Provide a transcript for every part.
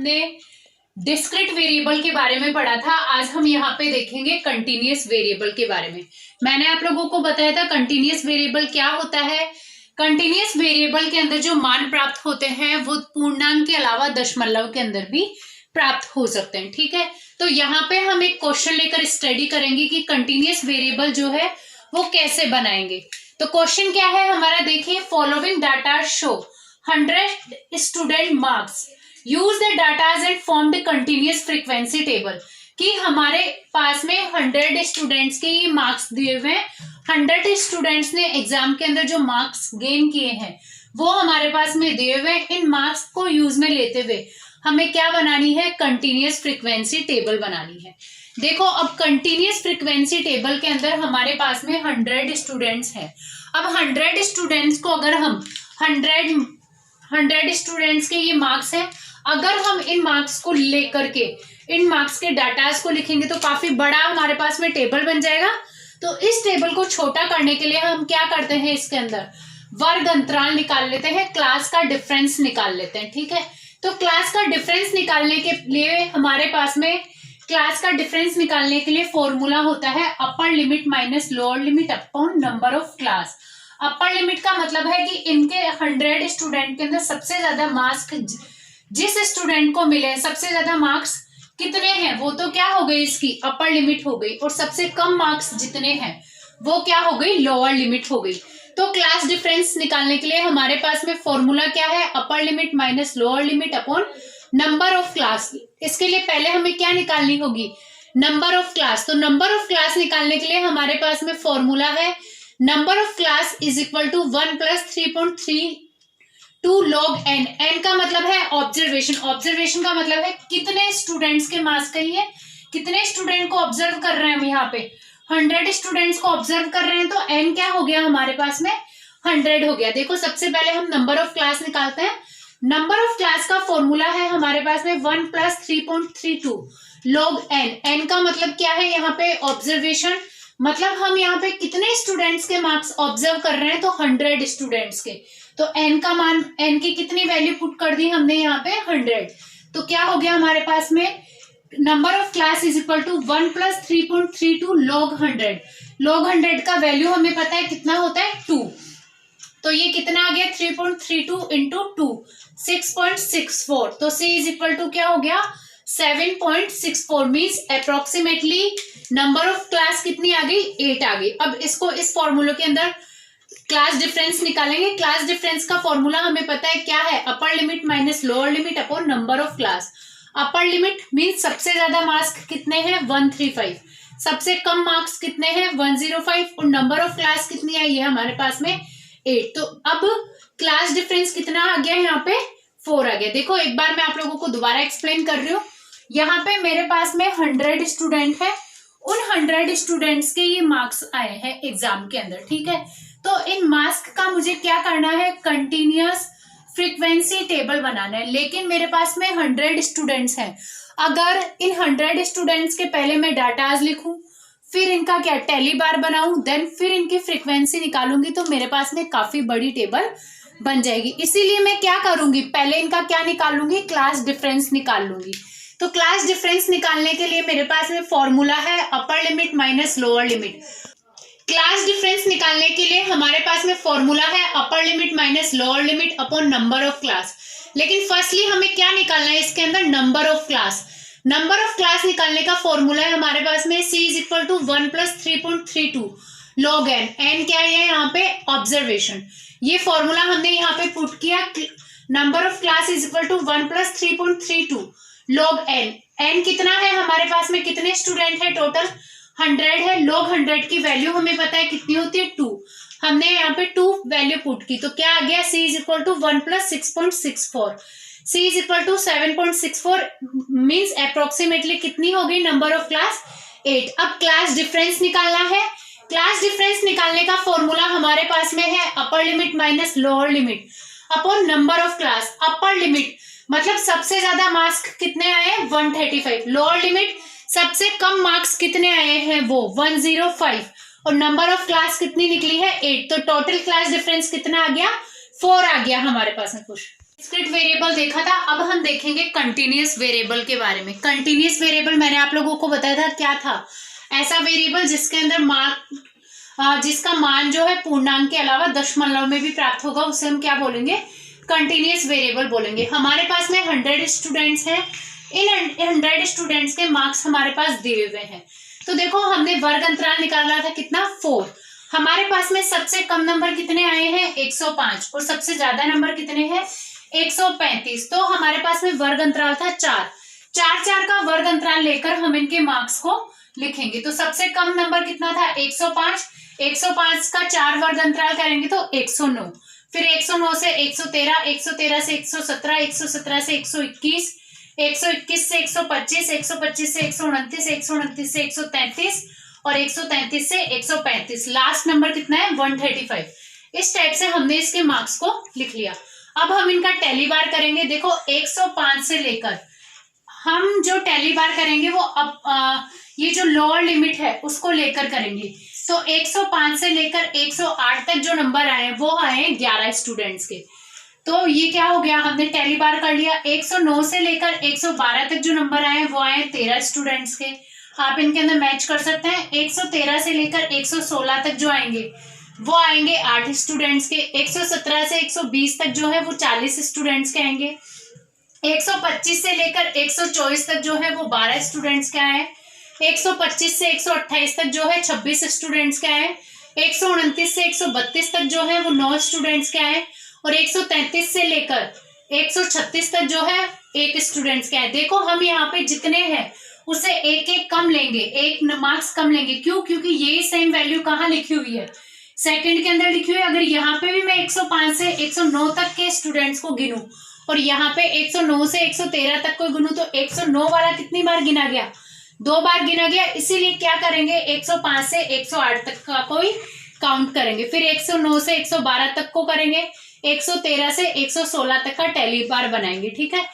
हमने discrete variable के बारे में पढ़ा था। आज हम यहाँ पे देखेंगे कंटिन्यूअस वेरिएबल के बारे में। मैंने आप लोगों को बताया था कंटिन्यूअस वेरिएबल क्या होता है। कंटिन्यूअस वेरिएबल के अंदर जो मान प्राप्त होते हैं वो पूर्णांक के अलावा दशमलव के अंदर भी प्राप्त हो सकते हैं। ठीक है, तो यहाँ पे हम एक क्वेश्चन लेकर स्टडी करेंगे कि कंटिन्यूअस वेरिएबल जो है वो कैसे बनाएंगे। तो क्वेश्चन क्या है हमारा, देखिए, following data show 100 student marks use the datas and form the continuous frequency table. कि हमारे पास में 100 स्टूडेंट्स के ये मार्क्स दिए हुए हैं, 100 स्टूडेंट्स ने एग्जाम के अंदर जो मार्क्स गेन किए हैं वो हमारे पास में दिए हुए। इन मार्क्स को यूज में लेते हुए हमें क्या बनानी है, कंटिन्यूअस फ्रीक्वेंसी टेबल बनानी है। देखो, अब कंटिन्यूअस फ्रीक्वेंसी टेबल के अंदर हमारे पास में 100 स्टूडेंट्स हैं। अब 100 स्टूडेंट्स को अगर हम 100 स्टूडेंट्स के ये मार्क्स हैं, अगर हम इन मार्क्स को लेकर के इन मार्क्स के डाटास को लिखेंगे तो काफी बड़ा हमारे पास में टेबल बन जाएगा। तो इस टेबल को छोटा करने के लिए हम क्या करते हैं, इसके अंदर वर्ग अंतराल निकाल लेते हैं, क्लास का डिफरेंस निकाल लेते हैं। ठीक है, तो क्लास का डिफरेंस निकालने के लिए हमारे पास में क्लास का डिफरेंस निकालने के लिए फॉर्मूला होता है upper limit minus lower limit upon number of class. Upper limit का मतलब है कि इनके 100 स्टूडेंट के अंदर सबसे ज्यादा मार्क्स जिस स्टूडेंट को मिले, सबसे ज्यादा मार्क्स कितने हैं वो तो क्या हो गई, इसकी अपर लिमिट हो गई, और सबसे कम मार्क्स जितने हैं वो क्या हो गई, लोअर लिमिट हो गई। तो क्लास डिफरेंस निकालने के लिए हमारे पास में फॉर्मूला क्या है, upper limit minus lower limit upon number of class. इसके लिए पहले हमें क्या निकालनी होगी, नंबर ऑफ क्लास। तो नंबर ऑफ क्लास निकालने के लिए हमारे पास में फॉर्मूला है number of class is equal to 1 + 3.32 log n। n का मतलब है ऑब्जर्वेशन, ऑब्जर्वेशन का मतलब है कितने स्टूडेंट्स के मार्क्स का, ये कितने स्टूडेंट को ऑब्जर्व कर रहे हैं हम यहाँ पे 100 स्टूडेंट्स को ऑब्जर्व कर रहे हैं। तो n क्या हो गया हमारे पास में 100 हो गया। देखो, सबसे पहले हम नंबर ऑफ क्लास निकालते हैं। नंबर ऑफ क्लास का फॉर्मूला है हमारे पास में 1 + 3.32 log n। n का मतलब क्या है, यहाँ पे ऑब्जर्वेशन, मतलब हम यहाँ पे कितने स्टूडेंट्स के मार्क्स ऑब्जर्व कर रहे हैं, तो 100 स्टूडेंट्स के। तो n का मान, n की कितनी वैल्यू पुट कर दी हमने यहाँ पे 100। तो क्या हो गया हमारे पास में, number of class is equal to 1 + 3.32 log 100। log 100 का वैल्यू हमें पता है कितना होता है, 2। तो ये कितना आ गया, 3.32 इंटू 2 6.64। तो c इज इक्वल टू क्या हो गया, 7.64। Means approximately number of class कितनी आ गई, 8 आ गई। अब इसको इस फॉर्मूले के अंदर क्लास डिफरेंस निकालेंगे। क्लास डिफरेंस का फॉर्मूला हमें पता है क्या है, upper limit minus lower limit upon number of class. Upper limit means सबसे ज्यादा मार्क्स कितने हैं, 135, सबसे कम मार्क्स कितने हैं, 105, और नंबर ऑफ क्लास कितनी आई है हमारे पास में 8। तो अब क्लास डिफरेंस कितना आ गया, यहाँ पे 4 आ गया। देखो, एक बार मैं आप लोगों को दोबारा एक्सप्लेन कर रही हूँ। यहाँ पे मेरे पास में 100 स्टूडेंट है, उन 100 स्टूडेंट्स के ये मार्क्स आए हैं एग्जाम के अंदर। ठीक है, तो इन मार्क्स का मुझे क्या करना है, कंटिन्यूअस फ्रीक्वेंसी टेबल बनाना है। लेकिन मेरे पास में 100 स्टूडेंट्स हैं। अगर इन 100 स्टूडेंट्स के पहले मैं डाटाज लिखूं, फिर इनका क्या टैली बार बनाऊं, देन फिर इनकी फ्रीक्वेंसी निकालूंगी, तो मेरे पास में काफी बड़ी टेबल बन जाएगी। इसीलिए मैं क्या करूंगी, पहले इनका क्या निकालूंगी, क्लास डिफरेंस निकाल लूंगी। तो क्लास डिफरेंस निकालने के लिए मेरे पास में फॉर्मूला है upper limit minus lower limit. Class difference निकालने के लिए हमारे पास में फॉर्मूला है upper limit minus lower limit upon number of class. लेकिन फर्स्टली हमें क्या निकालना है, इसके अंदर number of class. Number of class निकालने का फॉर्मूला है हमारे पास में c is equal to 1 + 3.32 log n। n क्या है यहाँ पे, ऑब्जर्वेशन। ये फॉर्मूला हमने यहाँ पे पुट किया, number of class is equal to 1 + 3.32 log n। n कितना है हमारे पास में, कितने स्टूडेंट है, टोटल 100 है। log 100 की वैल्यू हमें पता है कितनी होती है, 2। हमने यहाँ पे 2 वैल्यू पुट की, तो क्या आ गया, c is equal to 1 + 6.64, c is equal to 7.64। Means approximately कितनी हो गई नंबर ऑफ क्लास, 8। अब क्लास डिफरेंस निकालना है। क्लास डिफरेंस निकालने का फॉर्मूला हमारे पास में है upper limit minus lower limit upon number of class. Upper limit मतलब सबसे ज्यादा मार्क्स कितने आए हैं, 135। लोअर लिमिट सबसे कम मार्क्स कितने आए हैं, वो 105, और नंबर ऑफ क्लास कितनी निकली है, 8। तो टोटल क्लास डिफरेंस कितना आ गया, 4 आ गया हमारे पास में। कुछ डिस्क्रीट वेरिएबल देखा था, अब हम देखेंगे कंटिन्यूअस वेरिएबल के बारे में। कंटिन्यूअस वेरिएबल मैंने आप लोगों को बताया था क्या था, ऐसा वेरिएबल जिसके अंदर जिसका मान जो है पूर्णांक के अलावा दशमलव में भी प्राप्त होगा, उसे हम क्या बोलेंगे, कंटिन्यूअस वेरिएबल बोलेंगे। हमारे पास में 100 स्टूडेंट्स हैं, इन 100 स्टूडेंट्स के मार्क्स हमारे पास दिए हुए हैं। तो देखो हमने वर्ग अंतराल निकाला था कितना, 4। हमारे पास में सबसे कम नंबर कितने आए हैं, 105, और सबसे ज्यादा नंबर कितने हैं, 135। तो हमारे पास में वर्ग अंतराल था 4। 4 का वर्ग अंतराल लेकर हम इनके मार्क्स को लिखेंगे। तो सबसे कम नंबर कितना था, 105। 105 का 4 वर्ग अंतराल करेंगे तो 109, फिर 109 से 113, 113 से 117, 117 से 121, 121 से 125, 125 से 129, 129 से 133 और 133 से 135। लास्ट नंबर कितना है, 135। इस टाइप से हमने इसके मार्क्स को लिख लिया। अब हम इनका टैली बार करेंगे। देखो 105 से लेकर हम जो टैली बार करेंगे वो अब ये जो लोअर लिमिट है उसको लेकर करेंगे। तो 105 से लेकर 108 तक जो नंबर आए वो आए 11 स्टूडेंट्स के। तो ये क्या हो गया, हमने टैली बार कर लिया। 109 से लेकर 112 तक जो नंबर आए वो आए 13 स्टूडेंट्स के। आप इनके अंदर मैच कर सकते हैं। 113 से लेकर 116 तक जो आएंगे वो आएंगे 8 स्टूडेंट्स के। 117 से 120 तक जो है वो 40 स्टूडेंट्स के आएंगे। 125 से लेकर 124 तक जो है वो 12 स्टूडेंट्स के आए। 125 से 128 तक जो है 26 स्टूडेंट्स के आए। 129 से 132 तक जो है वो 9 स्टूडेंट्स के आए और 133 से लेकर 136 तक जो है 1 स्टूडेंट्स के आए। देखो हम यहाँ पे जितने हैं उसे एक एक कम लेंगे, एक मार्क्स कम लेंगे। क्यों, क्योंकि ये सेम वैल्यू कहाँ लिखी हुई है, सेकंड के अंदर लिखी हुई है। अगर यहाँ पे भी मैं 105 से 109 तक के स्टूडेंट्स को गिनूं और यहाँ पे 109 से 113 तक को गिनूं तो 109 वाला कितनी बार गिना गया, 2 बार गिना गया। इसीलिए क्या करेंगे, 105 से 108 तक का कोई काउंट करेंगे, फिर 109 से 112 तक को करेंगे, 113 से 116 तक का टैली बार बनाएंगे। ठीक है,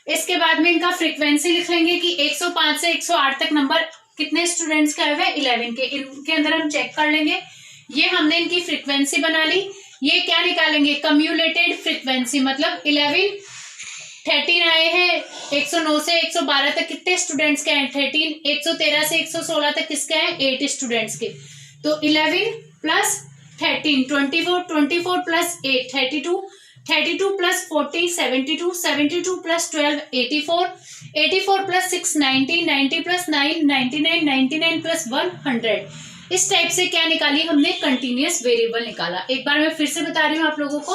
इसके बाद में इनका फ्रीक्वेंसी लिख लेंगे कि 105 से 108 तक नंबर कितने स्टूडेंट्स के आए हुए, 11 के। इनके अंदर हम चेक कर लेंगे। ये हमने इनकी फ्रीक्वेंसी बना ली। ये क्या निकालेंगे, कम्यूलेटेड फ्रीक्वेंसी, मतलब 11 13 आए हैं। 109 से 112 तक कितने स्टूडेंट्स के आए, 13। 113 से 116 तक किसके आए, 8 स्टूडेंट्स के। तो 11 plus 13 24, 24 plus 8 32, 32 plus 40 72, 72 plus 12 84, 84 plus 6 90, 90 plus 9 99, 99 plus 100। इस टाइप से क्या निकाली हमने, कंटिन्यूअस वेरिएबल निकाला। एक बार मैं फिर से बता रही हूँ आप लोगों को,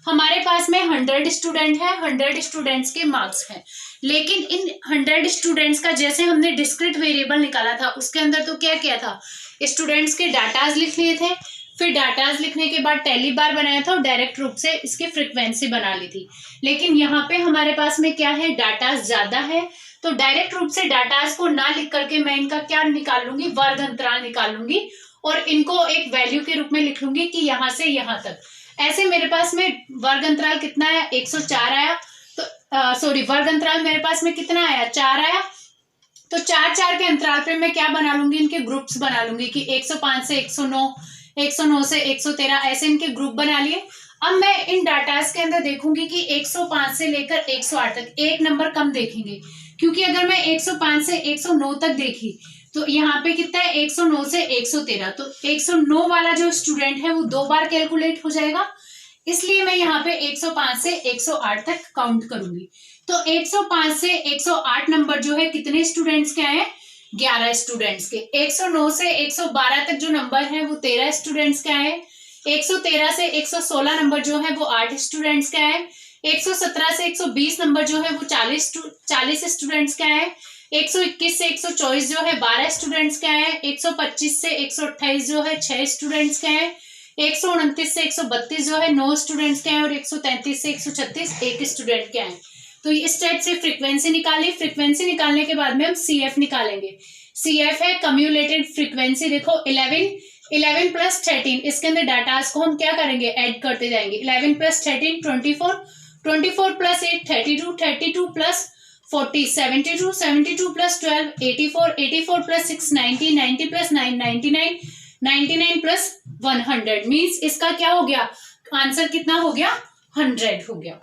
हमारे पास में 100 स्टूडेंट है, 100 स्टूडेंट्स के मार्क्स हैं, लेकिन इन 100 स्टूडेंट्स का जैसे हमने डिस्क्रीट वेरिएबल निकाला था उसके अंदर तो क्या किया था, स्टूडेंट्स के डाटाज लिख लिए थे, फिर डाटाज लिखने के बाद टैली बार बनाया था और डायरेक्ट रूप से इसकी फ्रीक्वेंसी बना ली थी। लेकिन यहाँ पे हमारे पास में क्या है, डाटाज ज्यादा है, तो डायरेक्ट रूप से डाटाज को ना लिख करके मैं इनका क्या निकाल लूंगी, वर्ग अंतराल निकाल लूंगी और इनको एक वैल्यू के रूप में लिख लूंगी कि यहाँ से यहाँ तक। ऐसे मेरे पास में वर्ग अंतराल कितना आया, 104 आया। तो वर्ग अंतराल मेरे पास में कितना आया, 4 आया। तो 4 के अंतराल पे मैं क्या बना लूंगी, इनके ग्रुप्स बना लूंगी कि 105 से 109, 109 से 113, ऐसे इनके ग्रुप बना लिए। अब मैं इन डाटास के अंदर देखूंगी कि 105 से लेकर 108 तक एक नंबर कम देखेंगे, क्योंकि अगर मैं 105 से 109 तक देखी तो यहाँ पे कितना है, 109 से 113, तो 109 वाला जो स्टूडेंट है वो 2 बार कैलकुलेट हो जाएगा, इसलिए मैं यहाँ पे 105 से 108 तक काउंट करूंगी। तो 105 से 108 नंबर जो है कितने स्टूडेंट्स के आए, 11 स्टूडेंट्स के। 109 से 112 तक जो नंबर है वो 13 स्टूडेंट्स के आए। 113 से 116 नंबर जो है वो 8 स्टूडेंट्स के आए। 117 से 120 नंबर जो है वो 40 स्टूडेंट्स के आए। 121 से 124 जो है 12 स्टूडेंट्स के आए। 125 से 128 जो है 6 स्टूडेंट्स के आए। 129 से 132 जो है 9 स्टूडेंट्स के आए और 133 से 136 1 स्टूडेंट के आए। तो इस टाइप से फ्रीक्वेंसी निकाली। फ्रीक्वेंसी निकालने के बाद में हम CF निकालेंगे। CF है कम्युलेटेड फ्रीक्वेंसी। देखो 11 प्लस 13, इसके अंदर डाटास को हम क्या करेंगे, ऐड करते जाएंगे। 11 plus 13 24, 24 plus 8 32, 32 plus 40 72, 72 plus 12 84, 84 plus 6 90, 90 plus 9 99, 99 plus 100। Means इसका क्या हो गया, आंसर कितना हो गया, 100 हो गया।